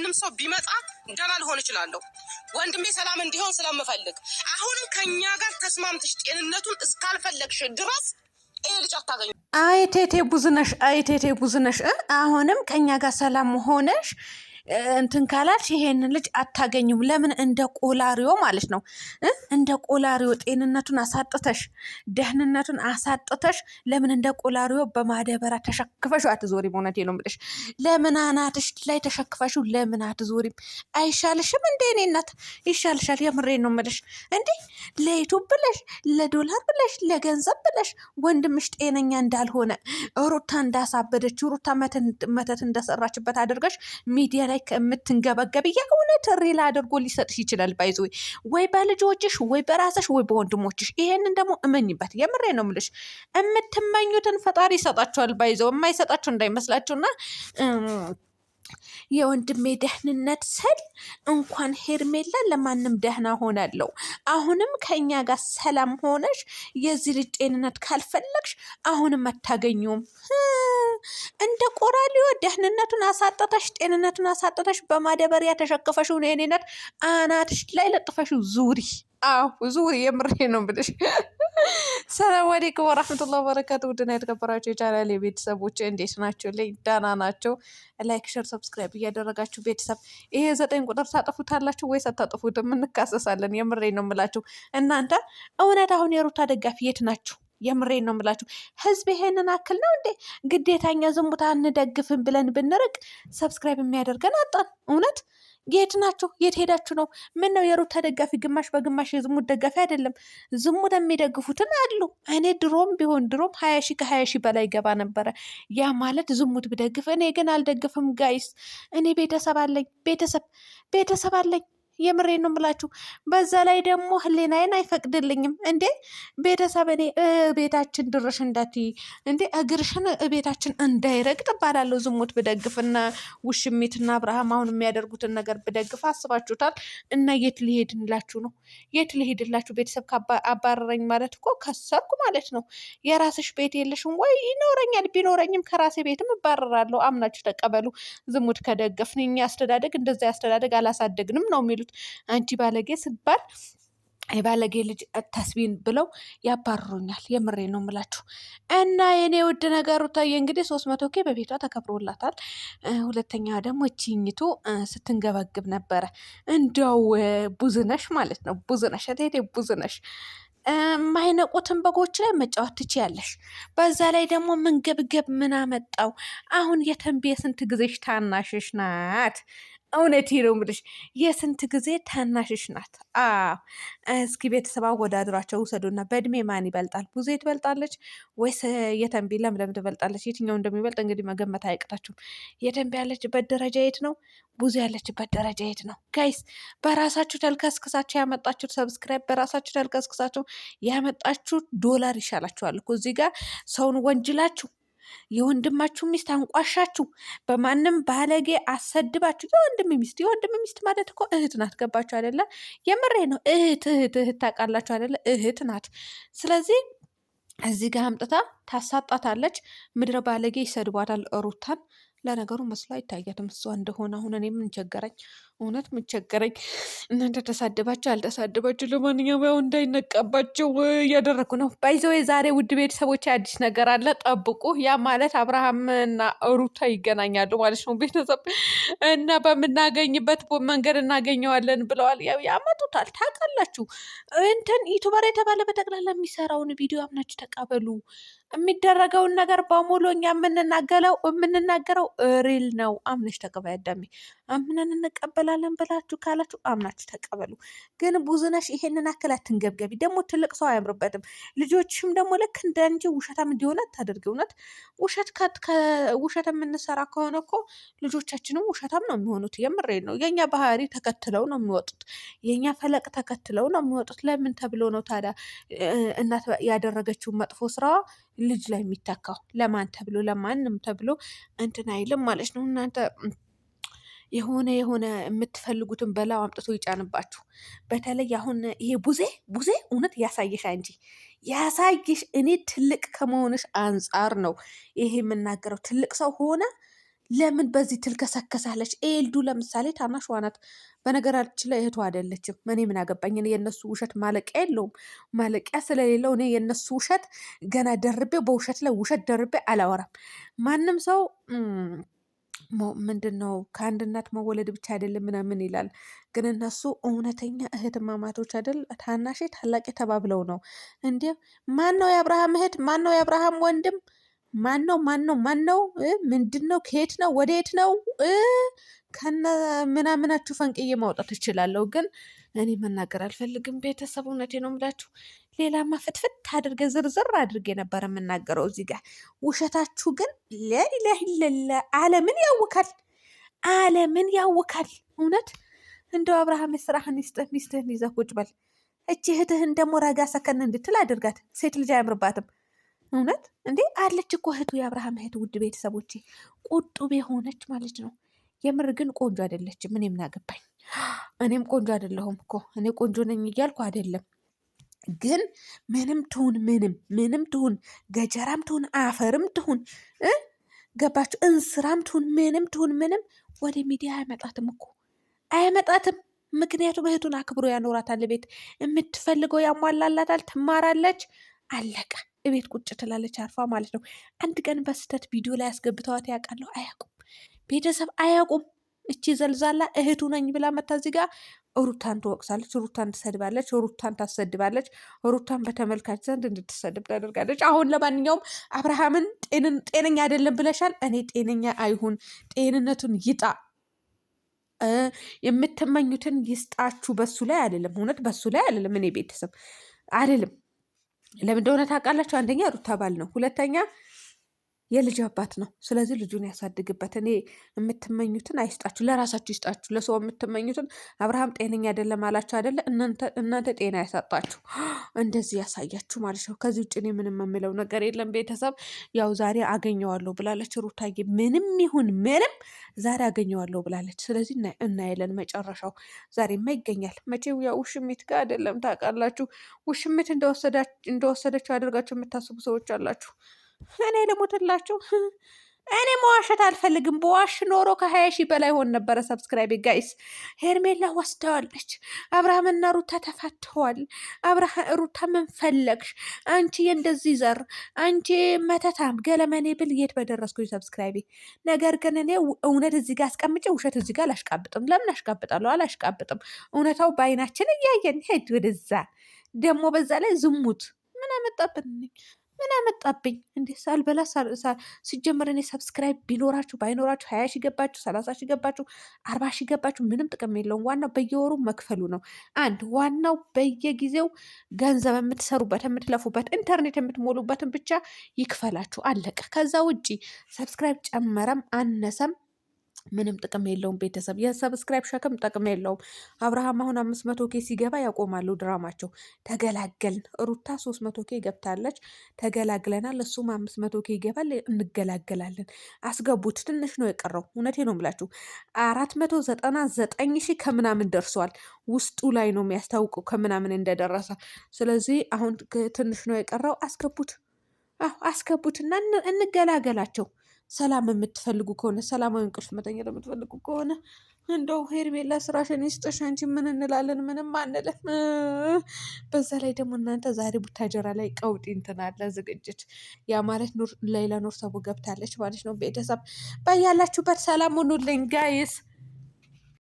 ማንም ሰው ቢመጣ ደህና ልሆን እችላለሁ። ወንድሜ ሰላም እንዲሆን ስለምፈልግ አሁንም ከኛ ጋር ተስማምተሽ ጤንነቱን እስካልፈለግሽ ድረስ ይሄ ልጅ አታገኙ። አይቴቴ ቡዝነሽ አይቴቴ ቡዝነሽ አሁንም ከኛ ጋር ሰላም ሆነሽ እንትን ካላልሽ ይሄንን ልጅ አታገኙም። ለምን እንደ ቆላሪዮ ማለት ነው እንደ ቆላሪዮ ጤንነቱን አሳጥተሽ ደህንነቱን አሳጥተሽ ለምን እንደ ቆላሪዮ በማደበራ ተሸክፈሽው አትዞሪም? እውነቴን ነው የምልሽ። ለምን አናትሽ ላይ ተሸክፈሽው ለምን አትዞሪም? አይሻልሽም? እንደ እኔ እናት ይሻልሻል። የምሬን ነው የምልሽ። እንዴ ለዩቱብ ብለሽ ለዶላር ብለሽ ለገንዘብ ብለሽ ወንድምሽ ጤነኛ እንዳልሆነ ሩታ እንዳሳበደች ሩታ መተት እንደሰራችበት አድርገሽ ሚዲያ ላይ ከምትንገበገብ የእውነት ሪል አድርጎ ሊሰጥሽ ይችላል። ባይዞ ወይ በልጆችሽ ወይ በራስሽ ወይ በወንድሞችሽ። ይሄንን ደግሞ እመኝበት። የምሬ ነው የምልሽ። የምትመኙትን ፈጣሪ ይሰጣችኋል። ባይዞ የማይሰጣችሁ እንዳይመስላችሁና የወንድሜ ደህንነት ስል እንኳን ሄርሜላ ለማንም ደህና ሆናለሁ። አሁንም ከኛ ጋር ሰላም ሆነሽ የዚህ ልጅ ጤንነት ካልፈለግሽ አሁንም አታገኙም። እንደ ቆራሊዮ ደህንነቱን አሳጠተሽ ጤንነቱን አሳጠተሽ በማደበሪያ ተሸክፈሽው ኔነት አናትሽ ላይ ለጥፈሽው ዙሪ። አዎ ዙሪ። የምሬ ነው ብልሽ። ሰላም አለይኩም ወራህመቱላሂ ወበረካቱ። ውድና የተከበራችሁ የቻናሌ ቤተሰቦች እንዴት ናቸው? ላይ ዳና ናቸው። ላይክ ሸር ሰብስክራይብ እያደረጋችሁ ቤተሰብ ይሄ 9 ቁጥር ታጠፉታላችሁ ወይስ አታጠፉትም? እንካሰሳለን። የምሬ ነው የምላችሁ። እናንተ እውነት አሁን የሩታ ደጋፊ የት ናችሁ? የምሬን ነው የምላችሁ። ህዝብ ይሄንን አክል ነው እንዴ? ግዴታኛ ዝሙታ እንደግፍን ብለን ብንርቅ ሰብስክራይብ የሚያደርገን አጣን። እውነት የት ናችሁ? የት ሄዳችሁ ነው? ምን ነው የሩታ ደጋፊ ግማሽ በግማሽ የዝሙት ደጋፊ አይደለም። ዝሙት የሚደግፉትን አሉ። እኔ ድሮም 20 ሺህ ከ20 ሺህ በላይ ገባ ነበረ። ያ ማለት ዝሙት ብደግፍ። እኔ ግን አልደግፍም ጋይስ። እኔ ቤተሰብ አለኝ። የምሬን ነው የምላችሁ። በዛ ላይ ደግሞ ህሊናዬን አይፈቅድልኝም እንዴ ቤተሰብ። እኔ ቤታችን ድርሽ እንዳትይ እንዴ እግርሽን ቤታችን እንዳይረግጥ እባላለሁ። ዝሙት ብደግፍና ውሽሚትና አብርሃም አሁን የሚያደርጉትን ነገር ብደግፍ አስባችሁታል? እና የት ሊሄድላችሁ ነው? የት ሊሄድላችሁ? ቤተሰብ አባረረኝ ማለት እኮ ከሰርኩ ማለት ነው። የራስሽ ቤት የለሽም ወይ? ይኖረኛል። ቢኖረኝም ከራሴ ቤትም እባረራለሁ። አምናችሁ ተቀበሉ። ዝሙት ከደገፍን እኛ አስተዳደግ እንደዛ አስተዳደግ አላሳደግንም ነው የሚሉት። አንቺ ባለጌ ስባል የባለጌ ልጅ ታስቢን ብለው ያባርሩኛል። የምሬ ነው የምላችሁ። እና የኔ ውድ ነገሩ ታየ እንግዲህ 300 ኬ በቤቷ ተከብሮላታል። ሁለተኛ ደግሞ እቺኝቱ ስትንገበግብ ነበረ። እንደው ቡዝነሽ ማለት ነው። ቡዝነሽ እቴቴ ቡዝነሽ የማይነቁትን በጎች ላይ መጫወት ትችያለሽ። በዛ ላይ ደግሞ መንገብገብ ምን አመጣው? አሁን የተንቤ የስንት ጊዜሽ ታናሽሽ ናት። እውነቴ ነው የምልሽ። የስንት ጊዜ ታናሽሽ ናት። እስኪ ቤተሰብ አወዳድሯቸው ውሰዱና በእድሜ ማን ይበልጣል? ቡዜ ትበልጣለች ወይስ የተንቢ ለምለም ትበልጣለች? የትኛው እንደሚበልጥ እንግዲህ መገመት አይቅታችሁም። የተንቢ ያለችበት ደረጃ የት ነው? ቡዜ ያለችበት ደረጃ የት ነው? ጋይስ በራሳችሁ ተልከስክሳችሁ ያመጣችሁት ሰብስክራይብ፣ በራሳችሁ ተልከስክሳችሁ ያመጣችሁት ዶላር ይሻላችኋል እኮ እዚህ ጋር ሰውን ወንጅላችሁ የወንድማችሁ ሚስት አንቋሻችሁ በማንም ባለጌ አሰድባችሁ። የወንድም ሚስት ማለት እኮ እህት ናት። ገባችሁ አይደለ? የምሬ ነው። እህት ታውቃላችሁ አይደለ? እህት ናት። ስለዚህ እዚህ ጋር አምጥታ ታሳጣታለች። ምድረ ባለጌ ይሰድቧታል ሩታን። ለነገሩ መስሎ አይታያትም እሷ እንደሆነ። አሁን እኔ ምን ቸገረኝ? እውነት ምን ቸገረኝ? እናንተ ተሳደባችሁ አልተሳደባችሁ፣ ለማንኛውም ያው እንዳይነቃባቸው እያደረግኩ ነው። ባይዘው የዛሬ ውድ ቤተሰቦች አዲስ ነገር አለ፣ ጠብቁ። ያ ማለት አብርሃም እና ሩታ ይገናኛሉ ማለት ነው። ቤተሰብ እና በምናገኝበት መንገድ እናገኘዋለን ብለዋል። ያው ያመጡታል። ታውቃላችሁ እንትን ዩቱበር የተባለ በጠቅላላ የሚሰራውን ቪዲዮ አምናችሁ ተቀበሉ። የሚደረገውን ነገር በሙሉ እኛ የምንናገረው ሪል ነው። አምነሽ ተቀበይ አዳሜ። አምነን እንቀበላለን ብላችሁ ካላችሁ አምናችሁ ተቀበሉ። ግን ቡዝነሽ ይሄንን አክል አትንገብገቢ። ደግሞ ትልቅ ሰው አያምርበትም። ልጆችም ደግሞ ልክ እንደ አንቺ ውሸታም እንዲሆነ አታደርጊ። እውነት ውሸት የምንሰራ ከሆነ እኮ ልጆቻችንም ውሸታም ነው የሚሆኑት። የምሬ ነው። የኛ ባህሪ ተከትለው ነው የሚወጡት። የኛ ፈለቅ ተከትለው ነው የሚወጡት። ለምን ተብሎ ነው ታዲያ እናት ያደረገችውን መጥፎ ስራዋ ልጅ ላይ የሚተካው? ለማን ተብሎ? ለማንም ተብሎ እንትን አይልም ማለት ነው። እናንተ የሆነ የምትፈልጉትን በላው አምጥቶ ይጫንባችሁ። በተለይ አሁን ይሄ ቡዜ እውነት ያሳየሽ እንጂ ያሳየሽ። እኔ ትልቅ ከመሆንሽ አንጻር ነው ይሄ የምናገረው። ትልቅ ሰው ሆነ ለምን በዚህ ትልከሰከሳለች? ኤልዱ ለምሳሌ ታናሿ ናት። በነገራችን ላይ እህቷ አይደለችም። እኔ ምን አገባኝ? እኔ የእነሱ ውሸት ማለቂያ የለውም። ማለቂያ ስለሌለው እኔ የእነሱ ውሸት ገና ደርቤ በውሸት ላይ ውሸት ደርቤ አላወራም። ማንም ሰው ምንድን ነው ከአንድ እናት መወለድ ብቻ አይደለም ምናምን ይላል። ግን እነሱ እውነተኛ እህትማማቶች አይደል? ታናሼ ታላቄ ተባብለው ነው እንዴ? ማን ነው የአብርሃም እህት? ማን ነው የአብርሃም ወንድም? ማን ነው ምንድን ነው? ከየት ነው ወደየት ነው? ከነ ምናምናችሁ ፈንቅዬ ማውጣት እችላለሁ፣ ግን እኔ መናገር አልፈልግም። ቤተሰብ እውነቴ ነው የምላችሁ። ሌላማ ፍትፍት አድርገ ዝርዝር አድርጌ ነበር የምናገረው እዚህ ጋር። ውሸታችሁ ግን ላኢላሀ ኢለላህ ዓለምን ያውካል፣ ዓለምን ያውካል። እውነት እንደው አብርሃም ስራህን ይስጥህ፣ ሚስትህን ይዘህ ቁጭ በል። እቺ እህትህን ደግሞ ረጋ ሰከን እንድትል አድርጋት። ሴት ልጅ አያምርባትም። እውነት እንዴ አለች እኮ እህቱ፣ የአብርሃም እህት። ውድ ቤተሰቦቼ ቁጡብ የሆነች ማለት ነው። የምር ግን ቆንጆ አይደለችም። እኔ ምን አገባኝ? እኔም ቆንጆ አይደለሁም እኮ። እኔ ቆንጆ ነኝ እያልኩ አይደለም፣ ግን ምንም ትሁን ገጀራም ትሁን አፈርም ትሁን ገባችሁ፣ እንስራም ትሁን ምንም ወደ ሚዲያ አይመጣትም እኮ አይመጣትም። ምክንያቱም እህቱን አክብሮ ያኖራታል። ቤት የምትፈልገው ያሟላላታል፣ ትማራለች፣ አለቀ። ቤት ቁጭ ትላለች አርፋ ማለት ነው። አንድ ቀን በስተት ቪዲዮ ላይ ያስገብተዋት ያውቃለሁ? አያውቁም። ቤተሰብ አያውቁም። እቺ ዘልዛላ እህቱ ነኝ ብላ መታ እዚህ ጋር ሩታን ትወቅሳለች፣ ሩታን ትሰድባለች፣ ሩታን ታሰድባለች፣ ሩታን በተመልካች ዘንድ እንድትሰድብ ታደርጋለች። አሁን ለማንኛውም አብርሃምን ጤነኛ አይደለም ብለሻል። እኔ ጤነኛ አይሁን፣ ጤንነቱን ይጣ፣ የምትመኙትን ይስጣችሁ። በሱ ላይ አይደለም፣ እውነት በሱ ላይ አይደለም። እኔ ቤተሰብ አይደለም። ለምን እንደሆነ ታውቃላችሁ? አንደኛ ሩታ ባል ነው፣ ሁለተኛ የልጅ አባት ነው። ስለዚህ ልጁን ያሳድግበት። እኔ የምትመኙትን አይስጣችሁ፣ ለራሳችሁ ይስጣችሁ። ለሰው የምትመኙትን አብርሃም ጤነኛ አይደለም አላችሁ አይደለ? እናንተ ጤና ያሳጣችሁ፣ እንደዚህ ያሳያችሁ ማለት ነው። ከዚህ ውጭ እኔ ምንም የምለው ነገር የለም። ቤተሰብ ያው ዛሬ አገኘዋለሁ ብላለች ሩታዬ። ምንም ይሁን ምንም ዛሬ አገኘዋለሁ ብላለች። ስለዚህ እናያለን መጨረሻው። ዛሬማ ይገኛል መቼው። ያው ውሽሚት ጋር አይደለም ታውቃላችሁ። ውሽሚት እንደወሰደችው አድርጋችሁ የምታስቡ ሰዎች አላችሁ። እኔ ልሙትላችሁ። እኔ መዋሸት አልፈልግም። በዋሽ ኖሮ ከ20 ሺህ በላይ ሆን ነበረ ሰብስክራይብ። ጋይስ ሄርሜላ ወስደዋለች። አብርሃምና ሩታ ተፋተዋል። ሩታ ምን ፈለግሽ አንቺ? የእንደዚህ ዘር አንቺ መተታም ገለመኔ ብል የት በደረስኩኝ ሰብስክራይቤ። ነገር ግን እኔ እውነት እዚህ ጋር አስቀምጬ ውሸት እዚህ ጋር አላሽቃብጥም። ለምን አሽቃብጣለሁ? አላሽቃብጥም። እውነታው በአይናችን እያየን ሄድ ወደዛ። ደግሞ በዛ ላይ ዝሙት ምን አመጣብን? ምን አመጣብኝ እንዴ? ሳልበላ ሲጀመር እኔ ሰብስክራይብ ቢኖራችሁ ባይኖራችሁ 20 ሺህ ገባችሁ 30 ሺህ ገባችሁ 40 ሺህ ገባችሁ ምንም ጥቅም የለውም። ዋናው በየወሩ መክፈሉ ነው። ዋናው በየጊዜው ገንዘብ የምትሰሩበት የምትለፉበት ኢንተርኔት የምትሞሉበትን ብቻ ይክፈላችሁ፣ አለቀ። ከዛ ውጪ ሰብስክራይብ ጨመረም አነሰም ምንም ጥቅም የለውም። ቤተሰብ የሰብስክራይብ ሸክም ጥቅም የለውም። አብርሃም አሁን 500K ሲገባ ያቆማሉ ድራማቸው። ተገላገልን። ሩታ 300K ገብታለች፣ ተገላግለናል። እሱም 500K ይገባል፣ እንገላገላለን። አስገቡት። ትንሽ ነው የቀረው። እውነቴ ነው የምላችሁ 499 ሺህ ከምናምን ደርሷል። ውስጡ ላይ ነው የሚያስታውቀው ከምናምን እንደደረሰ። ስለዚህ አሁን ትንሽ ነው የቀረው። አስገቡት። አስገቡትና እንገላገላቸው። ሰላም የምትፈልጉ ከሆነ ሰላማዊ እንቅልፍ መተኛት የምትፈልጉ ከሆነ እንደው ሄርሜላ ስራሽን ይስጥሽ። አንቺ ምን እንላለን? ምንም አንልም። በዛ ላይ ደግሞ እናንተ ዛሬ ቡታጀራ ላይ ቀውጢ እንትን አለ ዝግጅት። ያ ማለት ሌላ ኑር ሰቡ ገብታለች ማለት ነው። ቤተሰብ በያላችሁበት ሰላም ሁኑልኝ ጋይስ።